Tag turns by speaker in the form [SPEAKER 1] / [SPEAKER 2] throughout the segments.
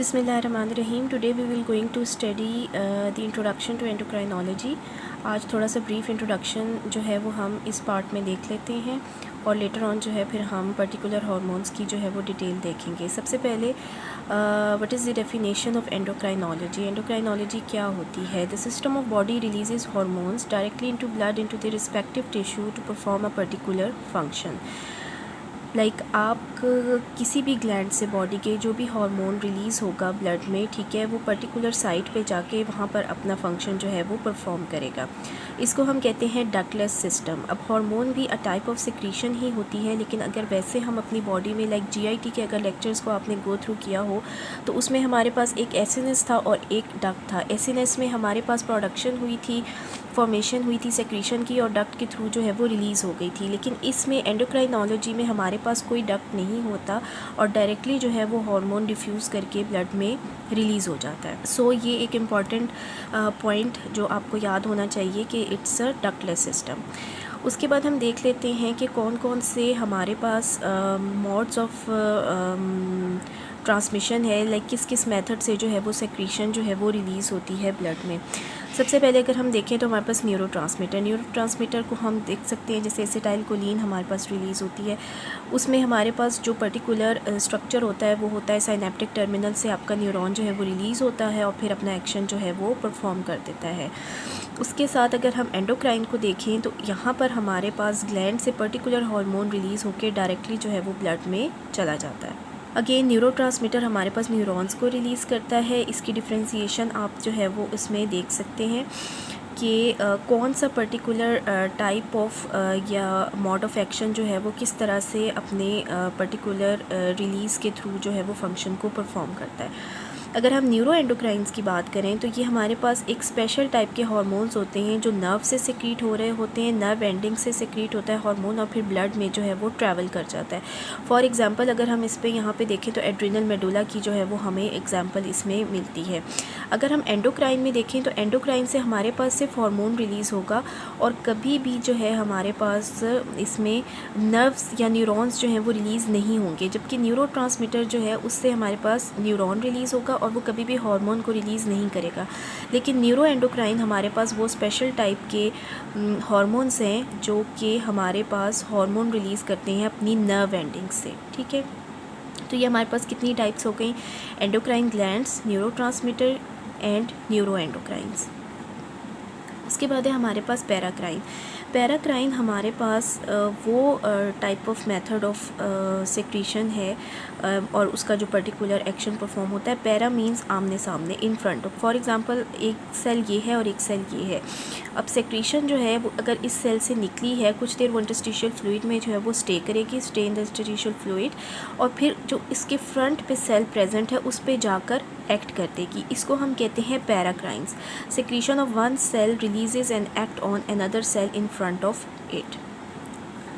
[SPEAKER 1] बिस्मिल्लाहिर्रहमानिर्रहीम। Today we will going to study the introduction to endocrinology. आज थोड़ा सा ब्रीफ इंट्रोडक्शन जो है वो हम इस पार्ट में देख लेते हैं और लेटर ऑन जो है फिर हम पर्टिकुलर हार्मोन्स की जो है वो डिटेल देखेंगे। सबसे पहले what is the definition of endocrinology. Endocrinology क्या होती है? The system of body releases hormones directly into blood into the respective tissue to perform a particular function. आप किसी भी ग्लैंड से बॉडी के जो भी हार्मोन रिलीज़ होगा ब्लड में, ठीक है, वो पर्टिकुलर साइट पे जाके वहाँ पर अपना फंक्शन जो है वो परफॉर्म करेगा। इसको हम कहते हैं डक्टलेस सिस्टम। अब हार्मोन भी अ टाइप ऑफ सिक्रीशन ही होती है, लेकिन अगर वैसे हम अपनी बॉडी में जीआईटी के अगर लेक्चर्स को आपने गो थ्रू किया हो तो उसमें हमारे पास एक एसिनस था और एक डक्ट था। एसिनस में हमारे पास प्रोडक्शन हुई थी, फॉर्मेशन हुई थी सेक्रीशन की, और डक्ट के थ्रू जो है वो रिलीज़ हो गई थी। लेकिन इसमें एंडोक्राइनोलॉजी में हमारे पास कोई डक्ट नहीं होता और डायरेक्टली जो है वो हार्मोन डिफ्यूज़ करके ब्लड में रिलीज़ हो जाता है। सो ये एक इम्पॉर्टेंट पॉइंट जो आपको याद होना चाहिए कि इट्स अ डक्टलेस सिस्टम। उसके बाद हम देख लेते हैं कि कौन कौन से हमारे पास मोड्स ऑफ ट्रांसमिशन है, किस किस मेथड से जो है वो सेक्रीशन जो है वो रिलीज़ होती है ब्लड में। सबसे पहले अगर हम देखें तो हमारे पास न्यूरोट्रांसमीटर को हम देख सकते हैं, जैसे एसिटाइलकोलिन हमारे पास रिलीज़ होती है। उसमें हमारे पास जो पर्टिकुलर स्ट्रक्चर होता है वो होता है साइनेप्टिक टर्मिनल से आपका न्यूरॉन जो है वो रिलीज़ होता है और फिर अपना एक्शन जो है वो परफॉर्म कर देता है। उसके साथ अगर हम एंडोक्राइन को देखें तो यहाँ पर हमारे पास ग्लैंड से पर्टिकुलर हार्मोन रिलीज़ होकर डायरेक्टली जो है वो ब्लड में चला जाता है। अगेन न्यूरोट्रांसमीटर हमारे पास न्यूरॉन्स को रिलीज़ करता है। इसकी डिफ्रेंसिएशन आप जो है वो इसमें देख सकते हैं कि कौन सा पर्टिकुलर टाइप ऑफ या मोड ऑफ एक्शन जो है वो किस तरह से अपने पर्टिकुलर रिलीज़ के थ्रू जो है वो फंक्शन को परफॉर्म करता है। अगर हम न्यूरो एंडोक्राइंस की बात करें तो ये हमारे पास एक स्पेशल टाइप के हार्मोन्स होते हैं जो नर्व से सिक्रीट हो रहे होते हैं। नर्व एंडिंग से सिक्रीट होता है हार्मोन और फिर ब्लड में जो है वो ट्रैवल कर जाता है। फॉर एग्जांपल अगर हम इस पे यहाँ पे देखें तो एड्रिनल मेडुला की जो है वो हमें एग्जांपल इसमें मिलती है। अगर हम एंडोक्राइन में देखें तो एंडोक्राइन से हमारे पास सिर्फ हार्मोन रिलीज़ होगा और कभी भी जो है हमारे पास इसमें नर्व्स या न्यूरॉन्स जो हैं वो रिलीज़ नहीं होंगे। जबकि न्यूरोट्रांसमीटर जो है उससे हमारे पास न्यूरॉन रिलीज़ होगा और वो कभी भी हार्मोन को रिलीज़ नहीं करेगा। लेकिन न्यूरो एंडोक्राइन हमारे पास वो स्पेशल टाइप के हार्मोन्स हैं जो कि हमारे पास हार्मोन रिलीज़ करते हैं अपनी नर्व एंडिंग से, ठीक है। तो ये हमारे पास कितनी टाइप्स हो गई? Endocrine glands, neurotransmitter and neuro endocrines. उसके बाद है हमारे पास पैराक्राइन। पैराक्राइन हमारे पास वो type of method of secretion है और उसका जो पर्टिकुलर एक्शन परफॉर्म होता है। पैरा मीन्स आमने सामने, इन फ्रंट ऑफ। फॉर एग्जांपल एक सेल ये है और एक सेल ये है। अब सेक्रीशन जो है वो अगर इस सेल से निकली है कुछ देर वो इंटरस्टिशियल फ्लूइड में जो है वो स्टे करेगी, stay in the interstitial fluid, और फिर जो इसके फ्रंट पे सेल प्रेजेंट है उस पे जाकर एक्ट कर देगी। इसको हम कहते हैं paracrines. Secretion of one cell releases and act on another cell in front of it.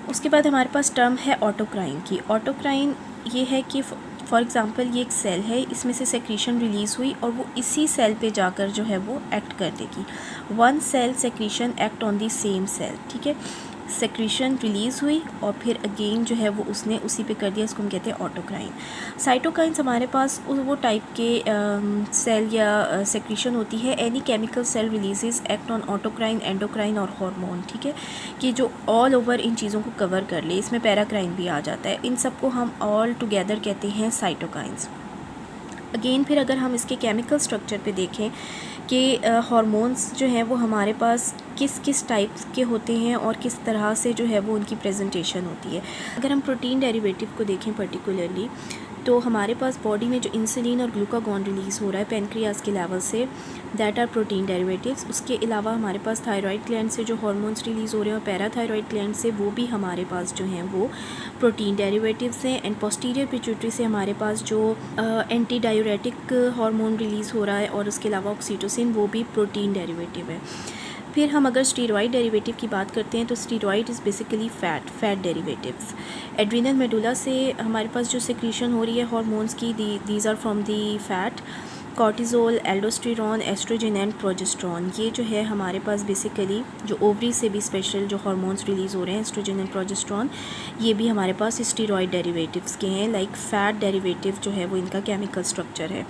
[SPEAKER 1] उसके बाद हमारे पास टर्म है ऑटोक्राइन की। ऑटोक्राइन ये है कि फॉर एग्जांपल ये एक सेल है, इसमें से सेक्रीशन रिलीज़ हुई और वो इसी सेल पे जाकर जो है वो एक्ट कर देगी। One cell secretion act on the same cell, ठीक है। सेक्रीशन रिलीज़ हुई और फिर अगेन जो है वो उसने उसी पे कर दिया, इसको हम कहते हैं ऑटोक्राइन। साइटोकाइंस हमारे पास वो टाइप के सेल या सेक्रीशन होती है। Any chemical cell releases act on autocrine, endocrine और हार्मोन, ठीक है, कि जो ऑल ओवर इन चीज़ों को कवर कर ले। इसमें पैराक्राइन भी आ जाता है। इन सबको हम ऑल टुगेदर कहते हैं साइटोकाइंस। अगेन फिर अगर हम इसके केमिकल स्ट्रक्चर पे देखें कि हार्मोन्स जो हैं वो हमारे पास किस किस टाइप के होते हैं और किस तरह से जो है वो उनकी प्रेजेंटेशन होती है। अगर हम प्रोटीन डेरिवेटिव को देखें पर्टिकुलरली तो हमारे पास बॉडी में जो इंसुलिन और ग्लूकागॉन रिलीज़ हो रहा है पेनक्रियाज के लेवल से, दैट आर प्रोटीन डेरिवेटिव्स। उसके अलावा हमारे पास थायराइड ग्लैंड से जो हार्मोन्स रिलीज़ हो रहे हैं और पैराथायराइड ग्लैंड से, वो भी हमारे पास जो हैं वो प्रोटीन डेरिवेटिव्स हैं। एंड पोस्टीरियर पिट्यूटरी से हमारे पास जो एंटी डायूरेटिक हार्मोन रिलीज़ हो रहा है और उसके अलावा ऑक्सीटोसिन, वो भी प्रोटीन डेरिवेटिव है। फिर हम अगर स्टीरॉयड डेरिवेटिव की बात करते हैं तो steroid is basically fat derivatives. Adrenal medulla से हमारे पास जो सेक्रीशन हो रही है हार्मोन्स की, these are from the fat. Cortisol, aldosterone, estrogen and progesterone, ये जो है हमारे पास बेसिकली जो ओवरी से भी स्पेशल जो हार्मोन्स रिलीज़ हो रहे हैं एस्ट्रोजन एंड प्रोजेस्टेरॉन, ये भी हमारे पास स्टेरॉयड डेरिवेटिव्स के हैं, लाइक फैट डेरिवेटिव जो है वो इनका केमिकल स्ट्रक्चर है।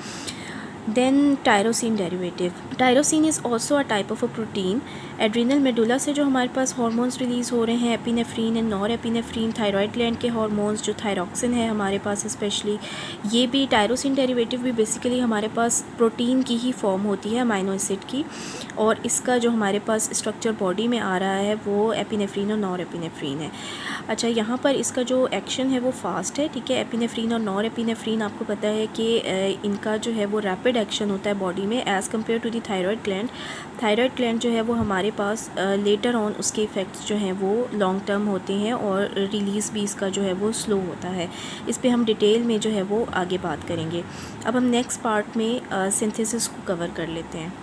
[SPEAKER 1] Then tyrosine derivative, tyrosine is also a type of a protein. Adrenal medulla से जो हमारे पास हार्मोन्स रिलीज़ हो रहे हैं epinephrine and norepinephrine, thyroid gland के हार्मोन्स जो थायरॉक्सिन है हमारे पास स्पेशली, ये भी टायरोसिन डेरिवेटिव भी बेसिकली हमारे पास प्रोटीन की ही फॉर्म होती है अमाइनो एसिड की, और इसका जो हमारे पास स्ट्रक्चर बॉडी में आ रहा है वो एपिनेफ्रीन और नॉर एपिनेफ्रीन है। अच्छा, यहाँ पर इसका जो एक्शन है वो फास्ट है, ठीक है। एपिनेफ्रीन और नॉर एपिनेफ्रीन आपको पता है कि इनका जो है वो रैपिड एक्शन होता है बॉडी में as compare to the thyroid gland. Thyroid gland जो है वो हमारे पास लेटर ऑन उसके इफ़ेक्ट्स जो हैं वो लॉन्ग टर्म होते हैं और रिलीज़ भी इसका जो है वो स्लो होता है। इस पर हम डिटेल में जो है वो आगे बात करेंगे। अब हम नेक्स्ट पार्ट में सिंथेसिस को कवर कर लेते हैं।